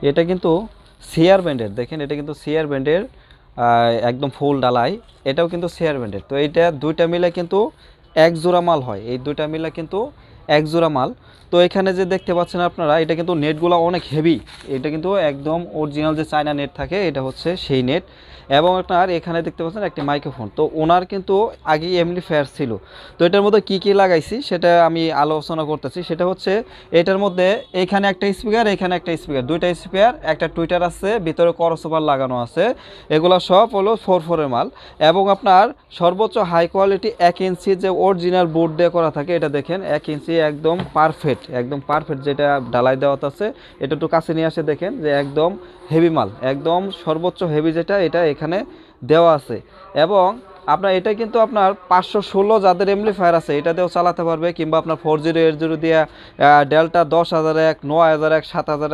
এটা কিন্তু সিআর ব্র্যান্ডের, দেখেন এটা কিন্তু সিআর ব্র্যান্ডের একদম ফুল ডালাই, এটাও কিন্তু সিআর ব্র্যান্ডের। তো এইটা দুইটা মিলে কিন্তু এক জোড়া মাল হয়, এই দুইটা মিলে কিন্তু এক জোড়া মাল। তো এখানে যে দেখতে পাচ্ছেন আপনারা, এটা কিন্তু নেটগুলো অনেক হেভি, এটা কিন্তু একদম অরিজিনাল যে চায়না নেট থাকে এটা হচ্ছে সেই নেট। এবং আপনার এখানে দেখতে পাচ্ছেন একটি মাইক্রোফোন। তো ওনার কিন্তু আগে এমপ্লিফায়ার ছিল। তো এটার মধ্যে কি কি লাগাইছি সেটা আমি আলোচনা করতেছি। সেটা হচ্ছে এটার মধ্যে এখানে একটা স্পিকার, এখানে একটা স্পিকার, দুইটা স্পিকার, একটা টুইটার আছে, ভিতরে ক্রসওভার লাগানো আছে। এগুলো সব হলো 4/4 মাল। এবং আপনার সর্বোচ্চ হাই কোয়ালিটি 1 ইঞ্চি যে অরিজিনাল বোর্ড দিয়ে করা থাকে, এটা দেখেন 1 ইঞ্চি একদম পারফেক্ট, একদম পারফেক্ট যেটা ঢালাই দেওয়া আছে। এটা একটু কাছে নিয়ে আসে দেখেন যে একদম হেভি মাল, একদম সর্বোচ্চ হেভি যেটা এটা এখানে দেওয়া আছে। এবং আপনার এটা কিন্তু আপনার 516 যাদের এমপ্লিফায়ার আছে এটা দিয়েও চালাতে পারবে, কিংবা আপনার 4080 দিয়ে ডেল্টা 10,001, 9001, 7000